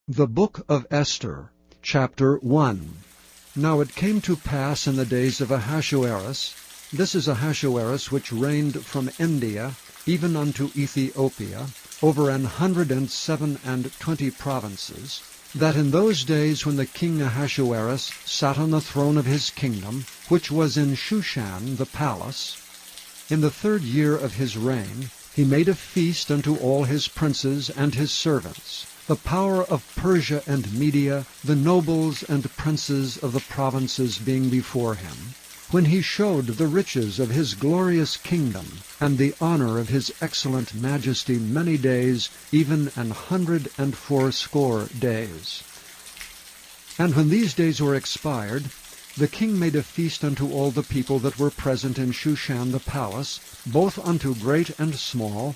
The Book of Esther, Chapter 1. Now it came to pass in the days of Ahasuerus, this is Ahasuerus which reigned from India even unto Ethiopia, over 127 provinces, that in those days when the king Ahasuerus sat on the throne of his kingdom, which was in Shushan the palace, in the 3rd year of his reign, he made a feast unto all his princes and his servants, the power of Persia and Media, the nobles and princes of the provinces being before him, when he showed the riches of his glorious kingdom, and the honor of his excellent majesty many days, even 180 days. And when these days were expired, the king made a feast unto all the people that were present in Shushan the palace, both unto great and small,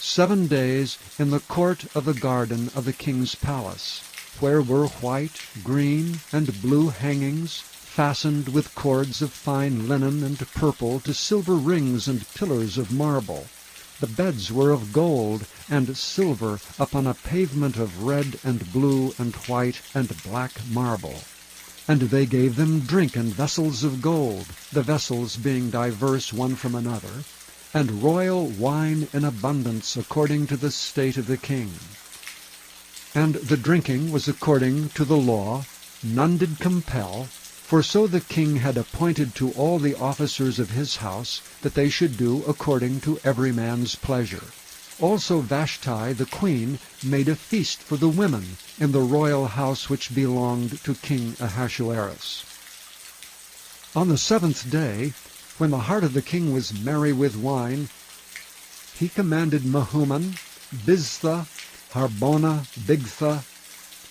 7 days in the court of the garden of the king's palace, where were white, green, and blue hangings, fastened with cords of fine linen and purple to silver rings and pillars of marble. The beds were of gold and silver upon a pavement of red and blue and white and black marble. And they gave them drink in vessels of gold, the vessels being diverse one from another, and royal wine in abundance according to the state of the king. And the drinking was according to the law, none did compel, for so the king had appointed to all the officers of his house, that they should do according to every man's pleasure. Also Vashti the queen made a feast for the women in the royal house which belonged to King Ahasuerus. On the 7th day, when the heart of the king was merry with wine, he commanded Mehuman, Biztha, Harbona, Bigtha,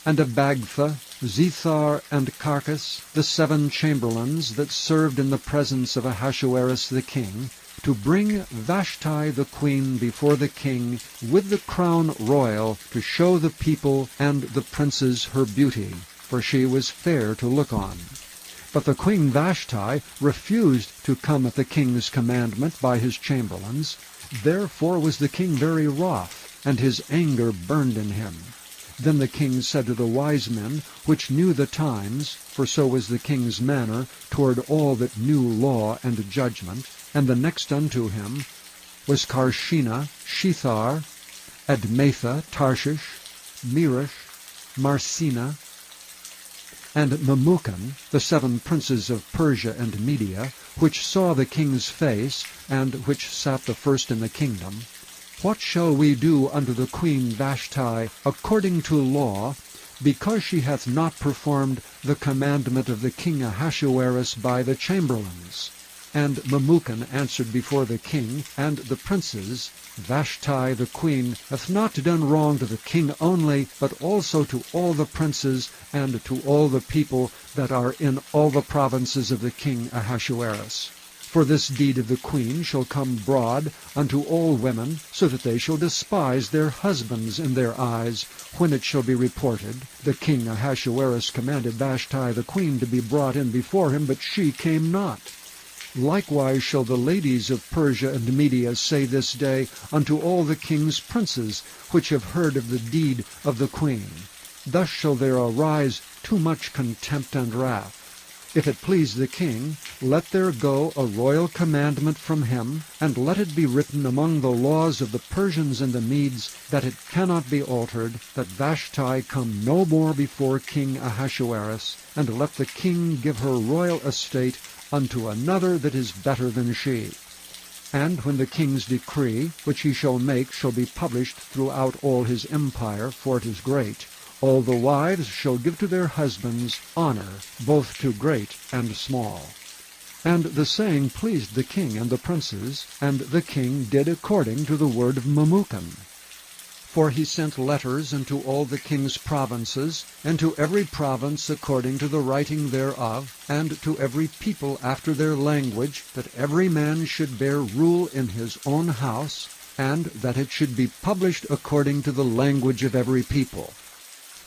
and Abagtha, Zethar, and Carcas, the 7 chamberlains that served in the presence of Ahasuerus the king, to bring Vashti the queen before the king with the crown royal, to show the people and the princes her beauty, for she was fair to look on. But the queen Vashti refused to come at the king's commandment by his chamberlains. Therefore was the king very wroth, and his anger burned in him. Then the king said to the wise men, which knew the times, for so was the king's manner toward all that knew law and judgment, and the next unto him was Carshena, Shethar, Admatha, Tarshish, Meresh, Marsena, and Memucan, the 7 princes of Persia and Media, which saw the king's face, and which sat the first in the kingdom, what shall we do unto the queen Vashti according to law, because she hath not performed the commandment of the king Ahasuerus by the chamberlains? And Memucan answered before the king and the princes, Vashti the queen hath not done wrong to the king only, but also to all the princes and to all the people that are in all the provinces of the king Ahasuerus. For this deed of the queen shall come broad unto all women, so that they shall despise their husbands in their eyes, when it shall be reported, the king Ahasuerus commanded Vashti the queen to be brought in before him, but she came not. Likewise shall the ladies of Persia and Media say this day unto all the king's princes, which have heard of the deed of the queen. Thus shall there arise too much contempt and wrath. If it please the king, let there go a royal commandment from him, and let it be written among the laws of the Persians and the Medes, that it cannot be altered, that Vashti come no more before King Ahasuerus, and let the king give her royal estate unto another that is better than she. And when the king's decree, which he shall make, shall be published throughout all his empire, for it is great, all the wives shall give to their husbands honor, both to great and small. And the saying pleased the king and the princes, and the king did according to the word of Memucan. For he sent letters unto all the king's provinces, and to every province according to the writing thereof, and to every people after their language, that every man should bear rule in his own house, and that it should be published according to the language of every people.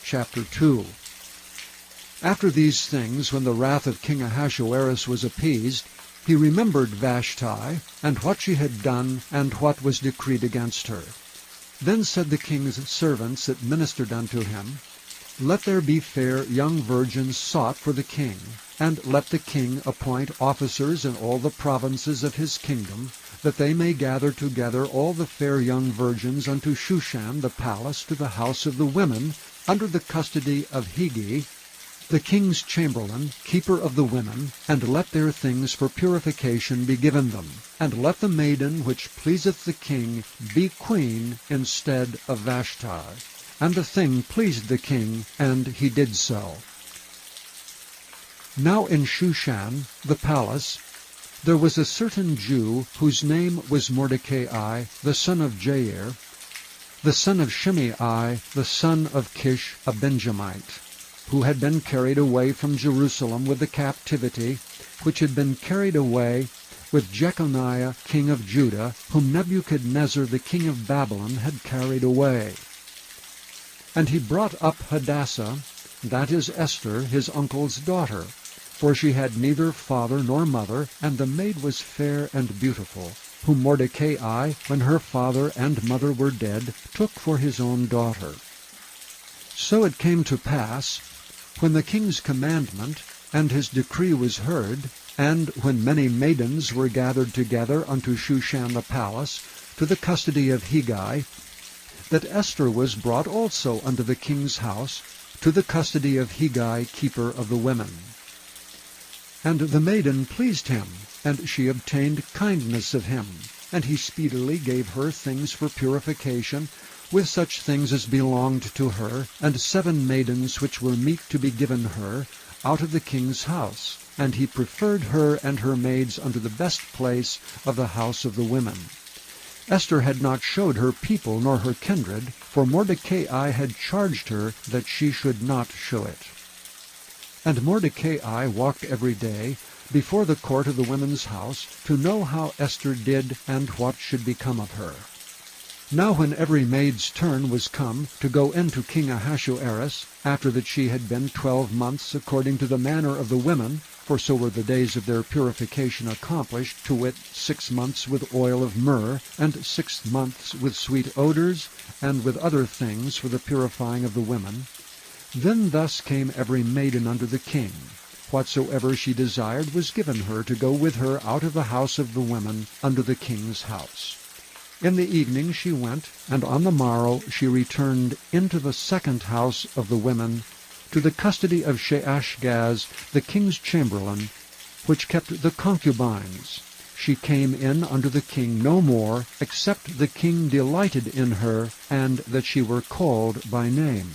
Chapter 2. After these things, when the wrath of King Ahasuerus was appeased, he remembered Vashti, and what she had done, and what was decreed against her. Then said the king's servants that ministered unto him, Let there be fair young virgins sought for the king, and let the king appoint officers in all the provinces of his kingdom, that they may gather together all the fair young virgins unto Shushan the palace to the house of the women, under the custody of Hegai, the king's chamberlain, keeper of the women, and let their things for purification be given them. And let the maiden which pleaseth the king be queen instead of Vashti. And the thing pleased the king, and he did so. Now in Shushan the palace there was a certain Jew whose name was Mordecai, the son of Jair, the son of Shimei, the son of Kish, a Benjamite, who had been carried away from Jerusalem with the captivity, which had been carried away with Jeconiah king of Judah, whom Nebuchadnezzar the king of Babylon had carried away. And he brought up Hadassah, that is Esther, his uncle's daughter, for she had neither father nor mother, and the maid was fair and beautiful, whom Mordecai, when her father and mother were dead, took for his own daughter. So it came to pass, when the king's commandment and his decree was heard, and when many maidens were gathered together unto Shushan the palace, to the custody of Hegai, that Esther was brought also unto the king's house, to the custody of Hegai, keeper of the women. And the maiden pleased him, and she obtained kindness of him, and he speedily gave her things for purification, with such things as belonged to her, and 7 maidens which were meet to be given her, out of the king's house. And he preferred her and her maids unto the best place of the house of the women. Esther had not showed her people nor her kindred, for Mordecai had charged her that she should not show it. And Mordecai walked every day before the court of the women's house, to know how Esther did and what should become of her. Now when every maid's turn was come to go in to King Ahasuerus, after that she had been 12 months according to the manner of the women, for so were the days of their purification accomplished, to wit, 6 months with oil of myrrh, and 6 months with sweet odors, and with other things for the purifying of the women, then thus came every maiden unto the king. Whatsoever she desired was given her to go with her out of the house of the women unto the king's house. In the evening she went, and on the morrow she returned into the second house of the women, to the custody of Sheashgaz, the king's chamberlain, which kept the concubines. She came in unto the king no more, except the king delighted in her, and that she were called by name.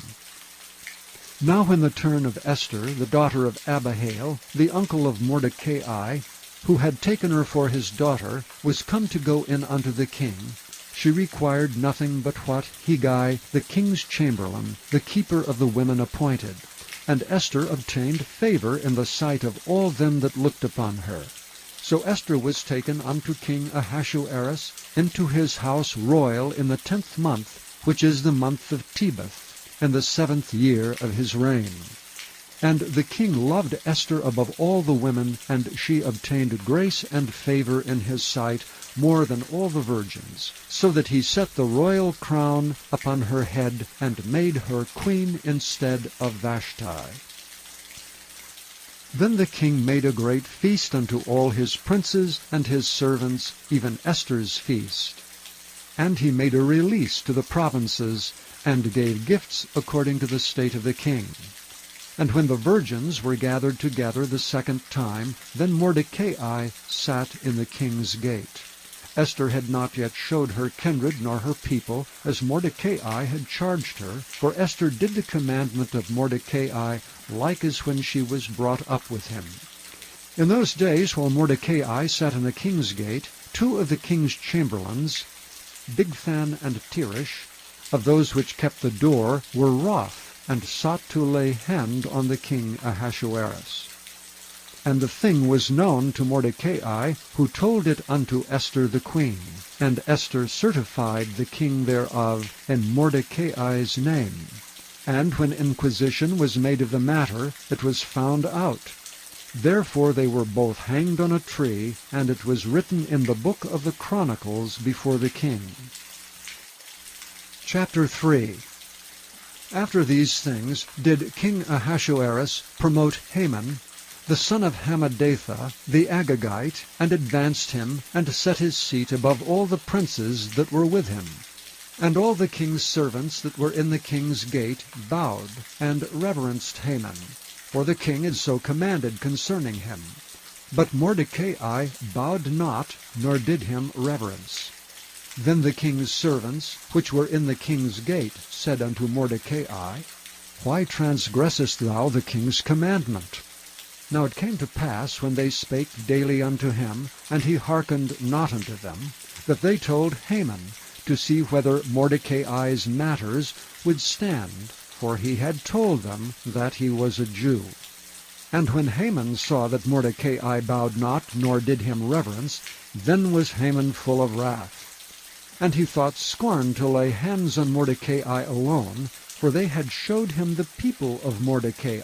Now when the turn of Esther, the daughter of Abihail, the uncle of Mordecai, who had taken her for his daughter, was come to go in unto the king, she required nothing but what Hegai, the king's chamberlain, the keeper of the women, appointed. And Esther obtained favor in the sight of all them that looked upon her. So Esther was taken unto King Ahasuerus into his house royal in the 10th month, which is the month of Tebeth, in the 7th year of his reign. And the king loved Esther above all the women, and she obtained grace and favor in his sight more than all the virgins, so that he set the royal crown upon her head, and made her queen instead of Vashti. Then the king made a great feast unto all his princes and his servants, even Esther's feast. And he made a release to the provinces, and gave gifts according to the state of the king. And when the virgins were gathered together the second time, then Mordecai sat in the king's gate. Esther had not yet showed her kindred nor her people, as Mordecai had charged her, for Esther did the commandment of Mordecai like as when she was brought up with him. In those days, while Mordecai sat in the king's gate, 2 of the king's chamberlains, Bigthan and Teresh, of those which kept the door, were wroth, and sought to lay hand on the king Ahasuerus. And the thing was known to Mordecai, who told it unto Esther the queen. And Esther certified the king thereof in Mordecai's name. And when inquisition was made of the matter, it was found out. Therefore they were both hanged on a tree, and it was written in the book of the Chronicles before the king. Chapter 3. After these things did King Ahasuerus promote Haman, the son of Hammedatha, the Agagite, and advanced him, and set his seat above all the princes that were with him. And all the king's servants that were in the king's gate bowed, and reverenced Haman, for the king had so commanded concerning him. But Mordecai bowed not, nor did him reverence. Then the king's servants, which were in the king's gate, said unto Mordecai, Why transgressest thou the king's commandment? Now it came to pass, when they spake daily unto him, and he hearkened not unto them, that they told Haman, to see whether Mordecai's matters would stand, for he had told them that he was a Jew. And when Haman saw that Mordecai bowed not, nor did him reverence, then was Haman full of wrath. And he thought scorn to lay hands on Mordecai alone, for they had showed him the people of Mordecai.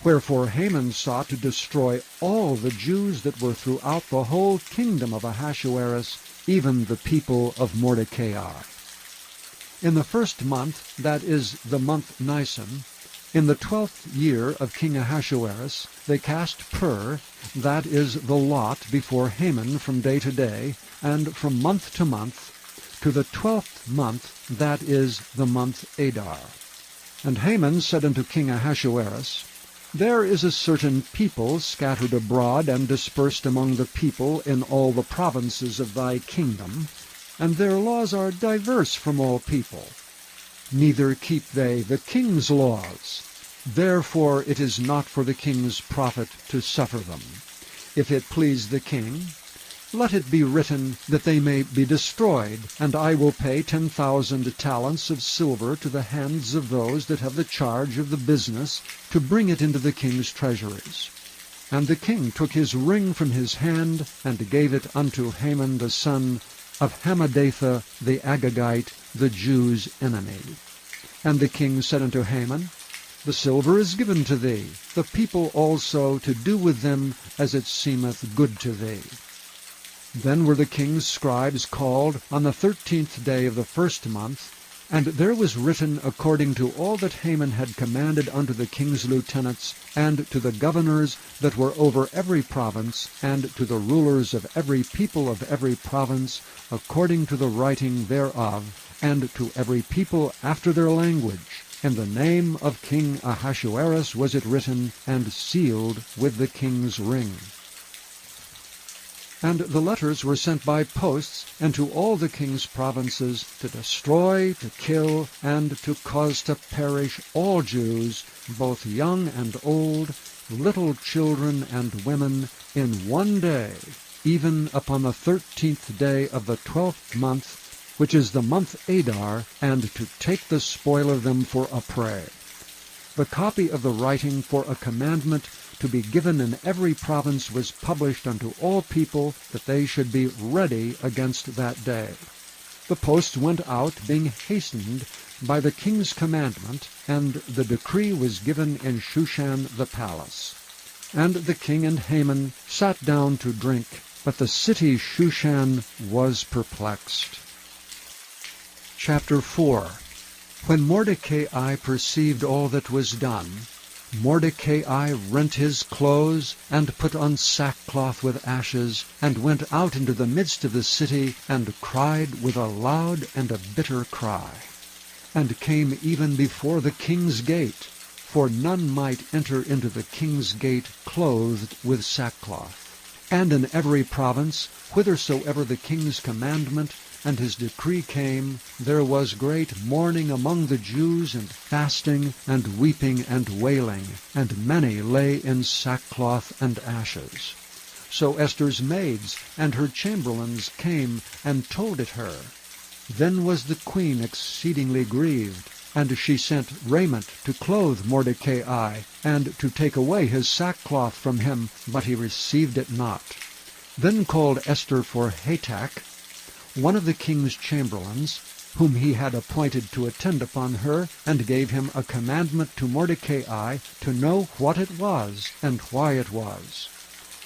Wherefore Haman sought to destroy all the Jews that were throughout the whole kingdom of Ahasuerus, even the people of Mordecai. In the first month, that is the month Nisan, in the 12th year of King Ahasuerus, they cast pur, that is the lot, before Haman from day to day, and from month to month, to the 12th month, that is the month Adar. And Haman said unto King Ahasuerus, There is a certain people scattered abroad and dispersed among the people in all the provinces of thy kingdom, and their laws are diverse from all people. Neither keep they the king's laws. Therefore it is not for the king's profit to suffer them. If it please the king, let it be written that they may be destroyed, and I will pay 10,000 talents of silver to the hands of those that have the charge of the business, to bring it into the king's treasuries. And the king took his ring from his hand, and gave it unto Haman the son of Hammedatha the Agagite, the Jews' enemy. And the king said unto Haman, The silver is given to thee, the people also to do with them as it seemeth good to thee. Then were the king's scribes called on the 13th day of the first month, and there was written according to all that Haman had commanded unto the king's lieutenants, and to the governors that were over every province, and to the rulers of every people of every province, according to the writing thereof, and to every people after their language. In the name of King Ahasuerus was it written, and sealed with the king's ring. And the letters were sent by posts into all the king's provinces, to destroy, to kill, and to cause to perish all Jews, both young and old, little children and women, in one day, even upon the 13th day of the 12th month, which is the month Adar, and to take the spoil of them for a prey. The copy of the writing for a commandment to be given in every province was published unto all people, that they should be ready against that day. The posts went out, being hastened by the king's commandment, and the decree was given in Shushan the palace. And the king and Haman sat down to drink, but the city Shushan was perplexed. Chapter 4. When Mordecai perceived all that was done, Mordecai rent his clothes, and put on sackcloth with ashes, and went out into the midst of the city, and cried with a loud and a bitter cry, and came even before the king's gate, for none might enter into the king's gate clothed with sackcloth. And in every province, whithersoever the king's commandment and his decree came, there was great mourning among the Jews, and fasting, and weeping, and wailing, and many lay in sackcloth and ashes. So Esther's maids and her chamberlains came and told it her. Then was the queen exceedingly grieved, and she sent raiment to clothe Mordecai, and to take away his sackcloth from him, but he received it not. Then called Esther for Hatach, one of the king's chamberlains, whom he had appointed to attend upon her, and gave him a commandment to Mordecai to know what it was, and why it was.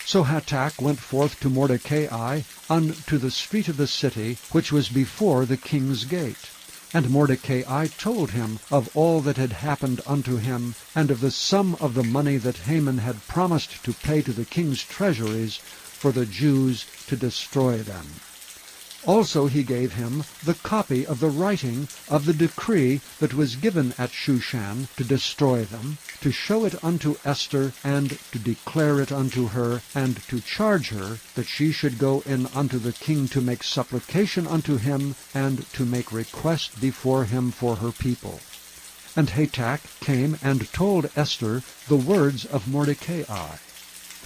So Hatach went forth to Mordecai unto the street of the city, which was before the king's gate. And Mordecai told him of all that had happened unto him, and of the sum of the money that Haman had promised to pay to the king's treasuries for the Jews to destroy them. Also he gave him the copy of the writing of the decree that was given at Shushan to destroy them, to show it unto Esther, and to declare it unto her, and to charge her that she should go in unto the king to make supplication unto him, and to make request before him for her people. And Hatach came and told Esther the words of Mordecai.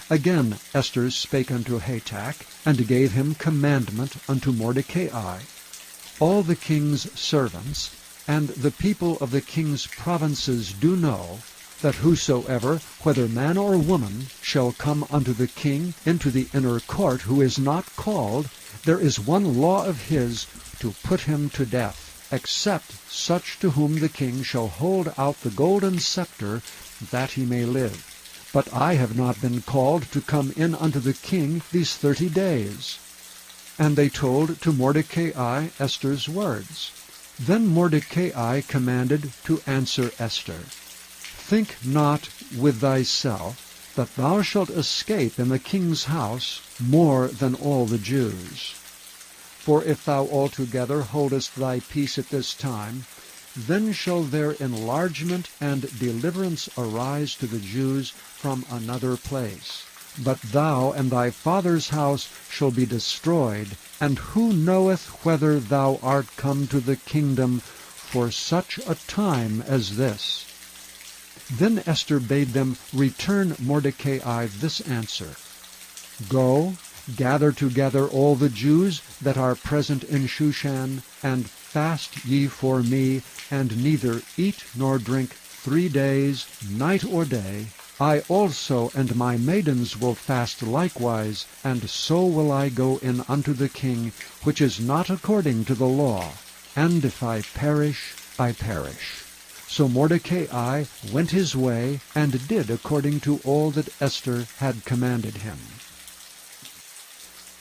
Again Esther spake unto Hatach, and gave him commandment unto Mordecai. All the king's servants and the people of the king's provinces do know that whosoever, whether man or woman, shall come unto the king into the inner court, who is not called, there is one law of his, to put him to death, except such to whom the king shall hold out the golden scepter, that he may live. But I have not been called to come in unto the king these 30 days. And they told to Mordecai Esther's words. Then Mordecai commanded to answer Esther, Think not with thyself that thou shalt escape in the king's house more than all the Jews. For if thou altogether holdest thy peace at this time, then shall their enlargement and deliverance arise to the Jews from another place. But thou and thy father's house shall be destroyed, and who knoweth whether thou art come to the kingdom for such a time as this? Then Esther bade them return Mordecai this answer, Go, gather together all the Jews that are present in Shushan, and fast ye for me, and neither eat nor drink 3 days, night or day. I also and my maidens will fast likewise, and so will I go in unto the king, which is not according to the law. And if I perish, I perish. So Mordecai went his way, and did according to all that Esther had commanded him.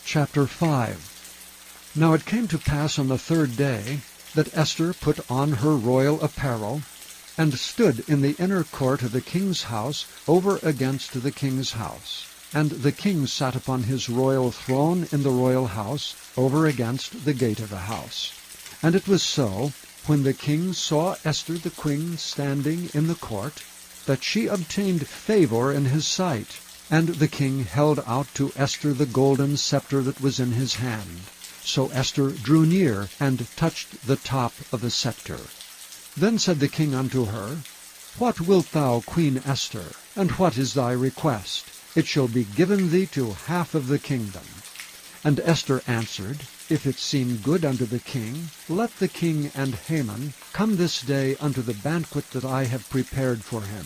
Chapter 5. Now it came to pass on the 3rd day, that Esther put on her royal apparel, and stood in the inner court of the king's house, over against the king's house. And the king sat upon his royal throne in the royal house, over against the gate of the house. And it was so, when the king saw Esther the queen standing in the court, that she obtained favor in his sight. And the king held out to Esther the golden scepter that was in his hand. So Esther drew near, and touched the top of the scepter. Then said the king unto her, What wilt thou, Queen Esther, and what is thy request? It shall be given thee to half of the kingdom. And Esther answered, If it seem good unto the king, let the king and Haman come this day unto the banquet that I have prepared for him.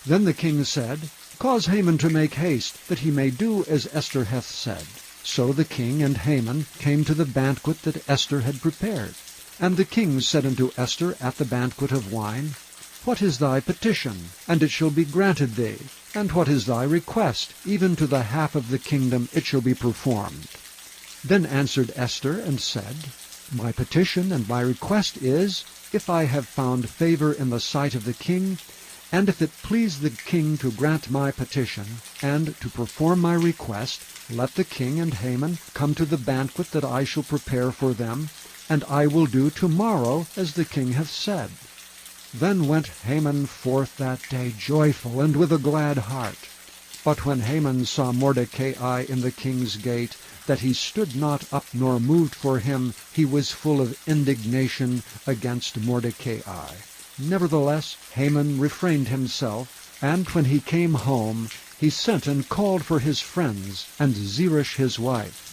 Then the king said, Cause Haman to make haste, that he may do as Esther hath said. So the king and Haman came to the banquet that Esther had prepared. And the king said unto Esther at the banquet of wine, What is thy petition? And it shall be granted thee. And what is thy request? Even to the half of the kingdom it shall be performed. Then answered Esther and said, My petition and my request is, if I have found favor in the sight of the king, and if it please the king to grant my petition, and to perform my request, let the king and Haman come to the banquet that I shall prepare for them, and I will do tomorrow as the king hath said. Then went Haman forth that day joyful, and with a glad heart. But when Haman saw Mordecai in the king's gate, that he stood not up nor moved for him, he was full of indignation against Mordecai. Nevertheless Haman refrained himself, and when he came home, he sent and called for his friends, and Zeresh his wife.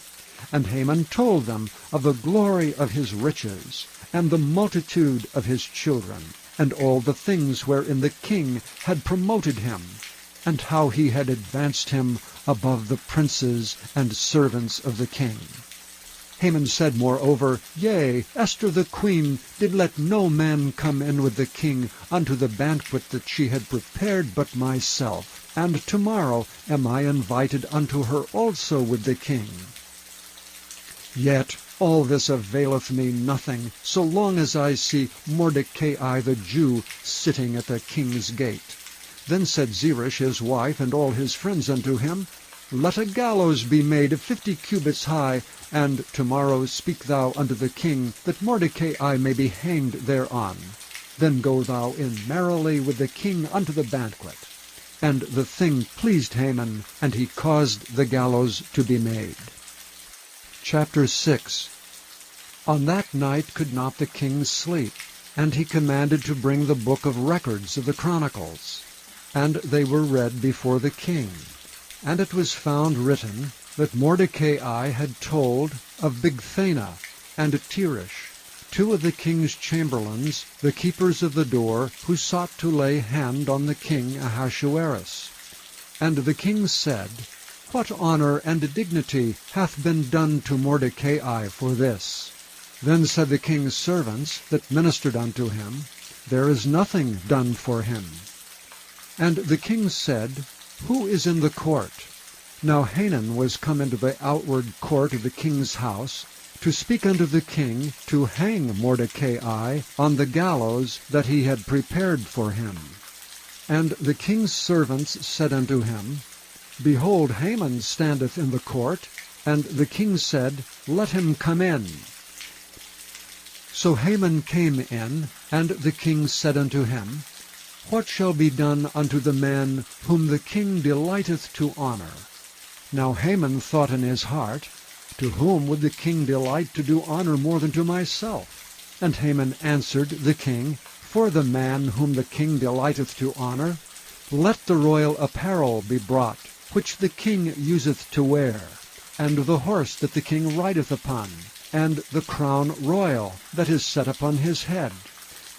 And Haman told them of the glory of his riches, and the multitude of his children, and all the things wherein the king had promoted him, and how he had advanced him above the princes and servants of the king. Haman said moreover, Yea, Esther the queen did let no man come in with the king unto the banquet that she had prepared but myself, and tomorrow am I invited unto her also with the king. Yet All this availeth me nothing, so long as I see Mordecai the Jew sitting at the king's gate. Then said Zeresh his wife and all his friends unto him, Let a gallows be made 50 cubits high, and tomorrow speak thou unto the king, that Mordecai may be hanged thereon. Then go thou in merrily with the king unto the banquet. And the thing pleased Haman, and he caused the gallows to be made. Chapter 6. On that night could not the king sleep, and he commanded to bring the book of records of the Chronicles. And they were read before the king. And it was found written that Mordecai had told of Bigthana and Teresh, 2 of the king's chamberlains, the keepers of the door, who sought to lay hand on the king Ahasuerus. And the king said, What honor and dignity hath been done to Mordecai for this? Then said the king's servants that ministered unto him, There is nothing done for him. And the king said, Who is in the court? Now Hanan was come into the outward court of the king's house, to speak unto the king to hang Mordecai on the gallows that he had prepared for him. And the king's servants said unto him, Behold, Haman standeth in the court. And the king said, Let him come in. So Haman came in, and the king said unto him, What shall be done unto the man whom the king delighteth to honor? Now Haman thought in his heart, To whom would the king delight to do honor more than to myself? And Haman answered the king, For the man whom the king delighteth to honor, let the royal apparel be brought, which the king useth to wear, and the horse that the king rideth upon, and the crown royal that is set upon his head.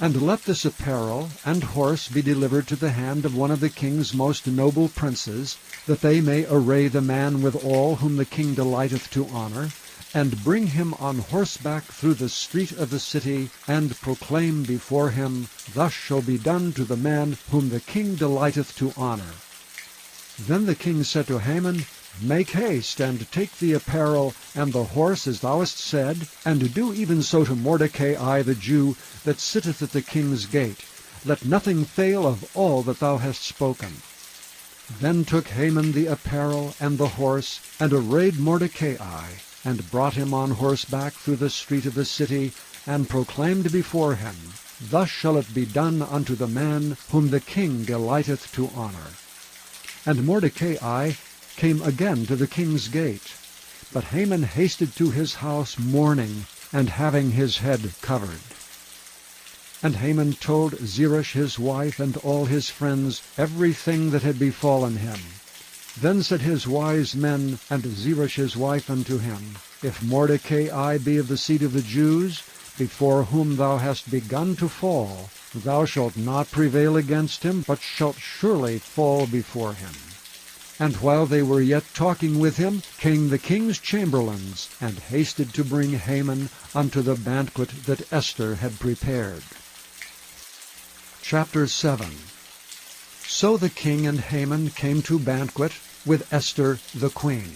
And let this apparel and horse be delivered to the hand of one of the king's most noble princes, that they may array the man with all whom the king delighteth to honor, and bring him on horseback through the street of the city, and proclaim before him, Thus shall be done to the man whom the king delighteth to honor. Then the king said to Haman, Make haste, and take the apparel and the horse as thou hast said, and do even so to Mordecai the Jew, that sitteth at the king's gate. Let nothing fail of all that thou hast spoken. Then took Haman the apparel and the horse, and arrayed Mordecai, and brought him on horseback through the street of the city, and proclaimed before him, Thus shall it be done unto the man whom the king delighteth to honor. And Mordecai came again to the king's gate. But Haman hasted to his house mourning, and having his head covered. And Haman told Zeresh his wife and all his friends everything that had befallen him. Then said his wise men and Zeresh his wife unto him, If Mordecai be of the seed of the Jews, before whom thou hast begun to fall, thou shalt not prevail against him, but shalt surely fall before him. And while they were yet talking with him, came the king's chamberlains, and hasted to bring Haman unto the banquet that Esther had prepared. Chapter 7. So the king and Haman came to banquet with Esther the queen.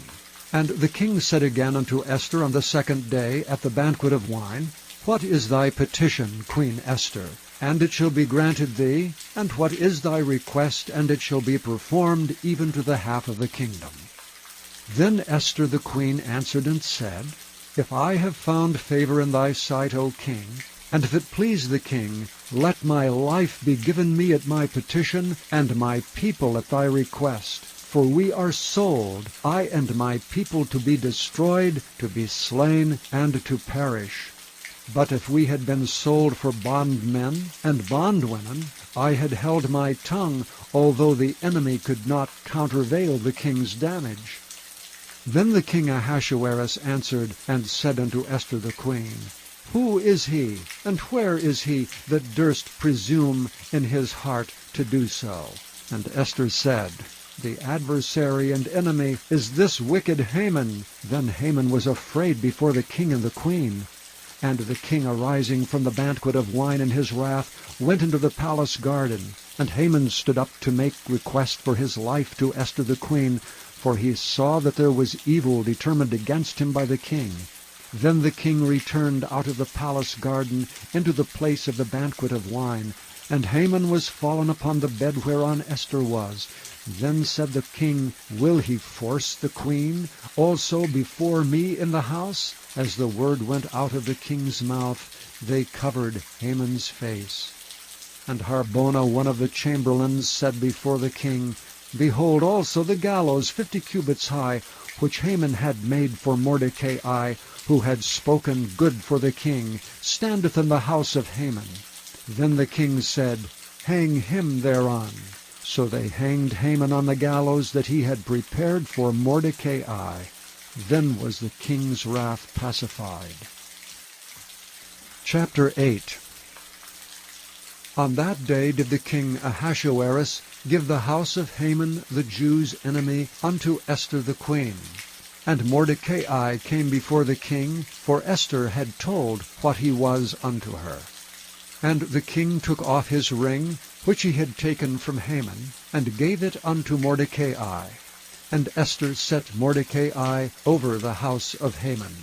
And the king said again unto Esther on the 2nd day at the banquet of wine, What is thy petition, Queen Esther? And it shall be granted thee. And what is thy request? And it shall be performed even to the half of the kingdom. Then Esther the queen answered and said, If I have found favor in thy sight, O king, and if it please the king, let my life be given me at my petition, and my people at thy request. For we are sold, I and my people, to be destroyed, to be slain, and to perish. But if we had been sold for bondmen and bondwomen, I had held my tongue, although the enemy could not countervail the king's damage. Then the king Ahasuerus answered and said unto Esther the queen, Who is he, and where is he, that durst presume in his heart to do so? And Esther said, The adversary and enemy is this wicked Haman. Then Haman was afraid before the king and the queen. And the king, arising from the banquet of wine in his wrath, went into the palace garden. And Haman stood up to make request for his life to Esther the queen, for he saw that there was evil determined against him by the king. Then the king returned out of the palace garden into the place of the banquet of wine, and Haman was fallen upon the bed whereon Esther was. Then said the king, Will he force the queen also before me in the house? As the word went out of the king's mouth, they covered Haman's face. And Harbona, one of the chamberlains, said before the king, Behold also the gallows 50 cubits high, which Haman had made for Mordecai, who had spoken good for the king, standeth in the house of Haman. Then the king said, Hang him thereon. So they hanged Haman on the gallows that he had prepared for Mordecai. Then was the king's wrath pacified. Chapter 8. On that day did the king Ahasuerus give the house of Haman the Jews' enemy unto Esther the queen. And Mordecai came before the king, for Esther had told what he was unto her. And the king took off his ring, which he had taken from Haman, and gave it unto Mordecai. And Esther set Mordecai over the house of Haman.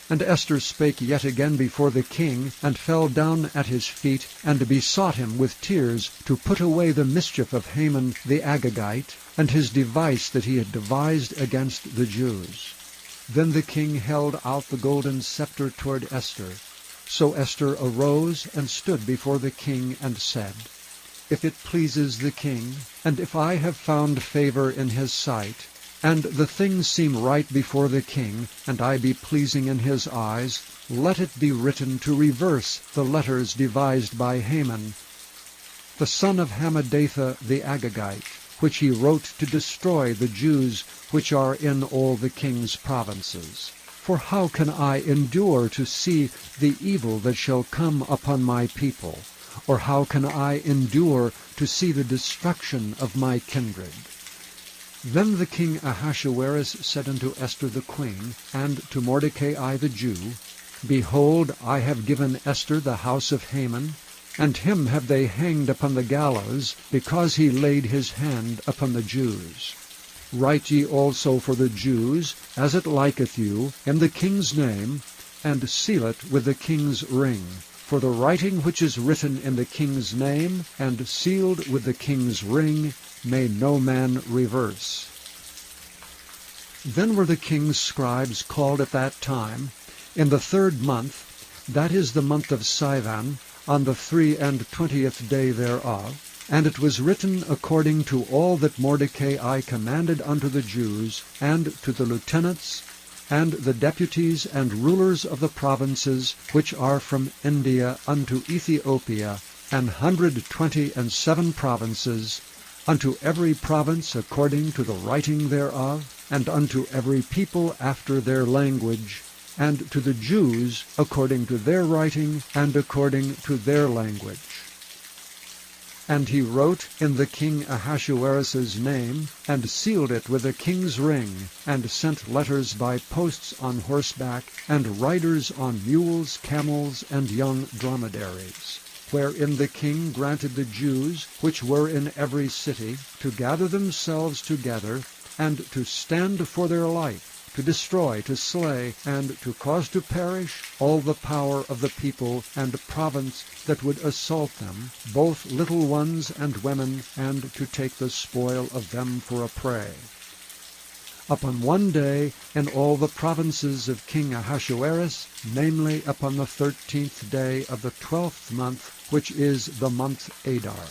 And Esther spake yet again before the king, and fell down at his feet, and besought him with tears to put away the mischief of Haman the Agagite, and his device that he had devised against the Jews. Then the king held out the golden scepter toward Esther. So Esther arose and stood before the king, and said, If it pleases the king, and if I have found favor in his sight, and the things seem right before the king, and I be pleasing in his eyes, let it be written to reverse the letters devised by Haman, the son of Hammedatha the Agagite, which he wrote to destroy the Jews which are in all the king's provinces. For how can I endure to see the evil that shall come upon my people? Or how can I endure to see the destruction of my kindred? Then the king Ahasuerus said unto Esther the queen, and to Mordecai the Jew, Behold, I have given Esther the house of Haman, and him have they hanged upon the gallows, because he laid his hand upon the Jews. Write ye also for the Jews, as it liketh you, in the king's name, and seal it with the king's ring. For the writing which is written in the king's name, and sealed with the king's ring, may no man reverse. Then were the king's scribes called at that time, in the 3rd month, that is the month of Sivan, on the 23 day thereof, and it was written according to all that Mordecai commanded unto the Jews, and to the lieutenants, and the deputies and rulers of the provinces which are from India unto Ethiopia, 127 provinces, unto every province according to the writing thereof, and unto every people after their language, and to the Jews according to their writing, and according to their language. And he wrote in the king Ahasuerus's name, and sealed it with the king's ring, and sent letters by posts on horseback, and riders on mules, camels, and young dromedaries, wherein the king granted the Jews, which were in every city, to gather themselves together, and to stand for their life, to destroy, to slay, and to cause to perish all the power of the people and province that would assault them, both little ones and women, and to take the spoil of them for a prey. Upon one day in all the provinces of King Ahasuerus, namely upon the 13th day of the 12th month, which is the month Adar.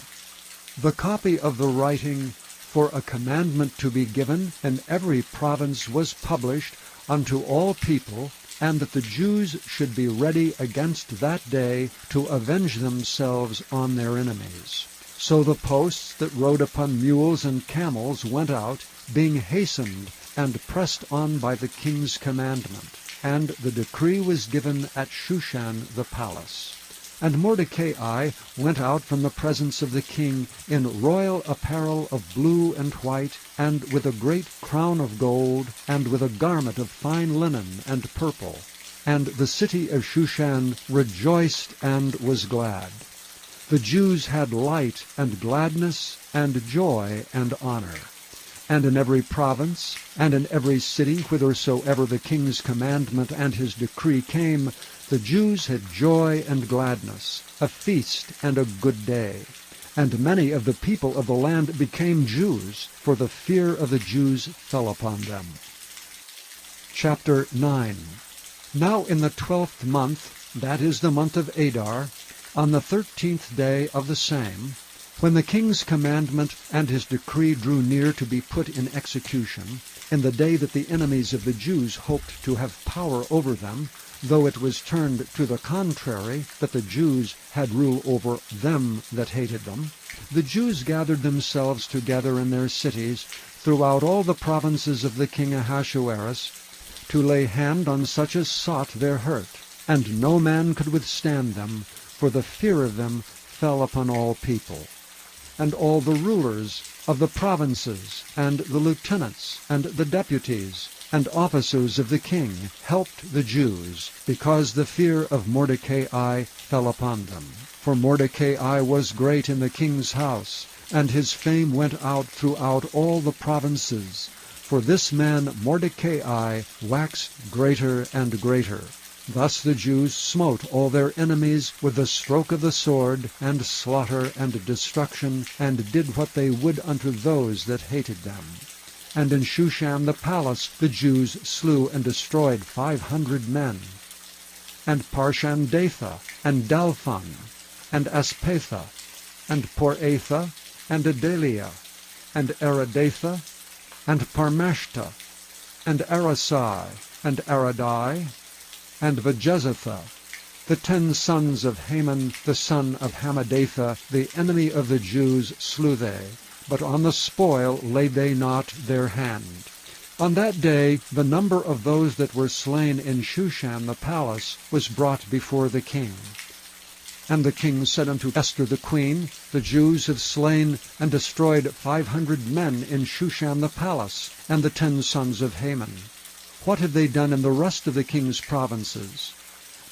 The copy of the writing for a commandment to be given in every province was published unto all people, and that the Jews should be ready against that day to avenge themselves on their enemies. So the posts that rode upon mules and camels went out, being hastened and pressed on by the king's commandment. And the decree was given at Shushan the palace. And Mordecai went out from the presence of the king in royal apparel of blue and white, and with a great crown of gold, and with a garment of fine linen and purple. And the city of Shushan rejoiced and was glad. The Jews had light and gladness and joy and honor. and in every province, and in every city whithersoever the king's commandment and his decree came, the Jews had joy and gladness, a feast and a good day. And many of the people of the land became Jews, for the fear of the Jews fell upon them. Chapter 9. Now in the 12th month, that is the month of Adar, on the 13th day of the same, when the king's commandment and his decree drew near to be put in execution, in the day that the enemies of the Jews hoped to have power over them, though it was turned to the contrary, that the Jews had rule over them that hated them, the Jews gathered themselves together in their cities throughout all the provinces of the king Ahasuerus, to lay hand on such as sought their hurt, and no man could withstand them, for the fear of them fell upon all people. And all the rulers of the provinces, and the lieutenants, and the deputies, and officers of the king helped the Jews, because the fear of Mordecai fell upon them. For Mordecai was great in the king's house, and his fame went out throughout all the provinces. For this man Mordecai waxed greater and greater. Thus the Jews smote all their enemies with the stroke of the sword, and slaughter and destruction, and did what they would unto those that hated them. And in Shushan the palace the Jews slew and destroyed 500 men. And Parshandatha, and Dalphon, and Aspatha, and Poratha, and Adalia, and Aradatha, and Parmashta, and Arasai, and Aradai, and Vajezatha, the 10 sons of Haman, the son of Hammedatha, the enemy of the Jews, slew they, but on the spoil laid they not their hand. On that day the number of those that were slain in Shushan the palace was brought before the king. And the king said unto Esther the queen, The Jews have slain and destroyed 500 men in Shushan the palace, and the 10 sons of Haman. What have they done in the rest of the king's provinces?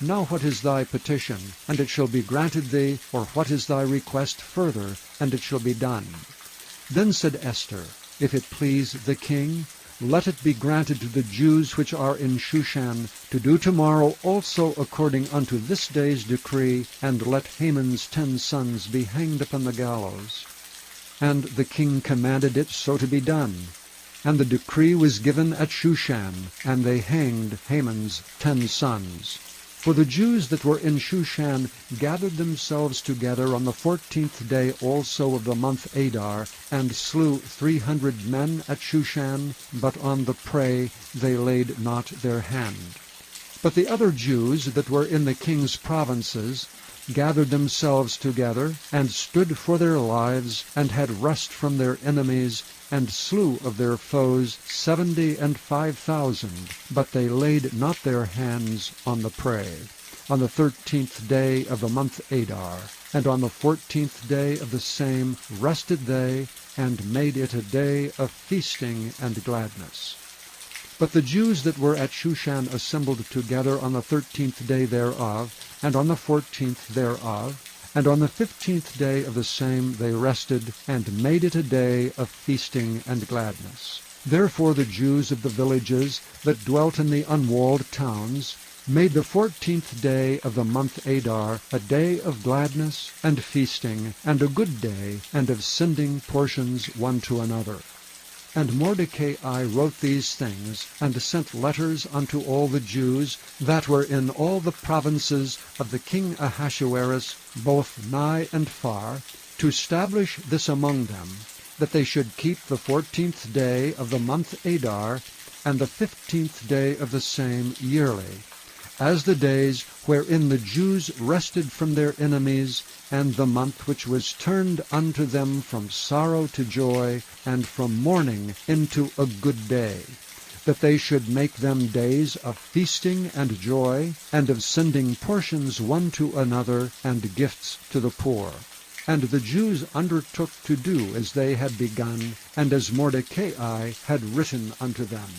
Now what is thy petition, and it shall be granted thee, or what is thy request further, and it shall be done? Then said Esther, If it please the king, let it be granted to the Jews which are in Shushan to do tomorrow also according unto this day's decree, and let Haman's 10 sons be hanged upon the gallows. And the king commanded it so to be done. And the decree was given at Shushan, and they hanged Haman's 10 sons. For the Jews that were in Shushan gathered themselves together on the 14th day also of the month Adar, and slew 300 men at Shushan, but on the prey they laid not their hand. But the other Jews that were in the king's provinces gathered themselves together, and stood for their lives, and had rest from their enemies, and slew of their foes 75,000, but they laid not their hands on the prey. On the 13th day of the month Adar, and on the 14th day of the same rested they, and made it a day of feasting and gladness. But the Jews that were at Shushan assembled together on the 13th day thereof, and on the 14th thereof, and on the 15th day of the same they rested, and made it a day of feasting and gladness. Therefore the Jews of the villages that dwelt in the unwalled towns made the 14th day of the month Adar a day of gladness and feasting, and a good day, and of sending portions one to another. And Mordecai wrote these things, and sent letters unto all the Jews that were in all the provinces of the king Ahasuerus, both nigh and far, to establish this among them, that they should keep the 14th day of the month Adar, and the 15th day of the same yearly, as the days wherein the Jews rested from their enemies, and the month which was turned unto them from sorrow to joy, and from mourning into a good day, that they should make them days of feasting and joy, and of sending portions one to another, and gifts to the poor. And the Jews undertook to do as they had begun, and as Mordecai had written unto them.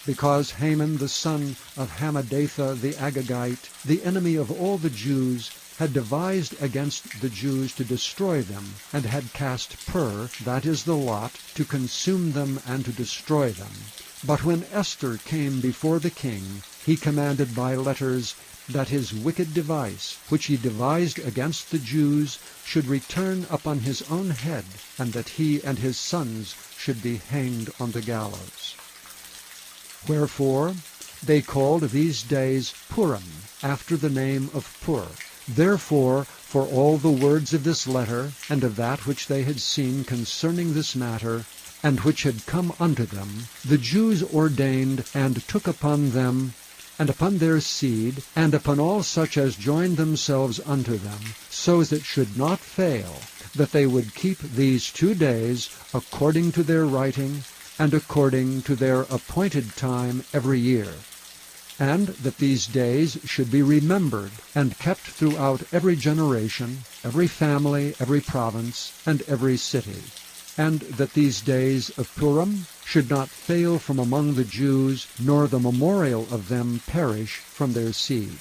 Because Haman the son of Hammedatha the Agagite, the enemy of all the Jews, had devised against the Jews to destroy them, and had cast pur, that is the lot, to consume them and to destroy them. But when Esther came before the king, he commanded by letters that his wicked device, which he devised against the Jews, should return upon his own head, and that he and his sons should be hanged on the gallows. Wherefore they called these days Purim, after the name of Pur. Therefore, for all the words of this letter, and of that which they had seen concerning this matter, and which had come unto them, the Jews ordained and took upon them, and upon their seed, and upon all such as joined themselves unto them, so that it should not fail, that they would keep these 2 days according to their writing, and according to their appointed time every year, and that these days should be remembered and kept throughout every generation, every family, every province, and every city, and that these days of Purim should not fail from among the Jews, nor the memorial of them perish from their seed.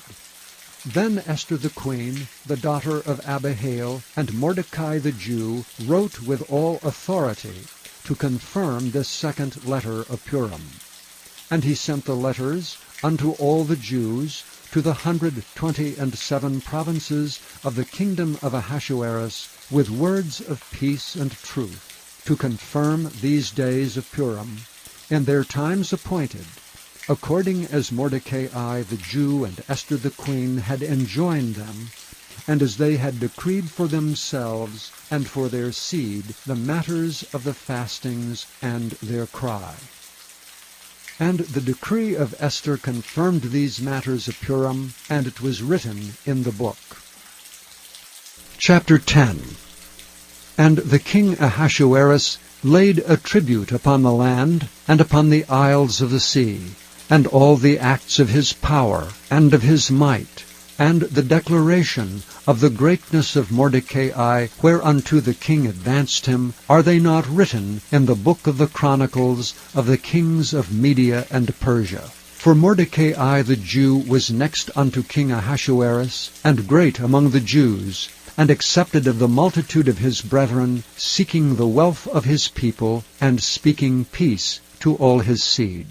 Then Esther the queen, the daughter of Abihail, and Mordecai the Jew, wrote with all authority to confirm this second letter of Purim. And he sent the letters unto all the Jews, to the 127 provinces of the kingdom of Ahasuerus, with words of peace and truth, to confirm these days of Purim, in their times appointed, according as Mordecai the Jew and Esther the queen had enjoined them, and as they had decreed for themselves and for their seed the matters of the fastings and their cry. And the decree of Esther confirmed these matters of Purim, and it was written in the book. Chapter 10. And the king Ahasuerus laid a tribute upon the land, and upon the isles of the sea, and all the acts of his power, and of his might, and the declaration of the greatness of Mordecai, whereunto the king advanced him, are they not written in the book of the chronicles of the kings of Media and Persia? For Mordecai the Jew was next unto King Ahasuerus, and great among the Jews, and accepted of the multitude of his brethren, seeking the wealth of his people, and speaking peace to all his seed.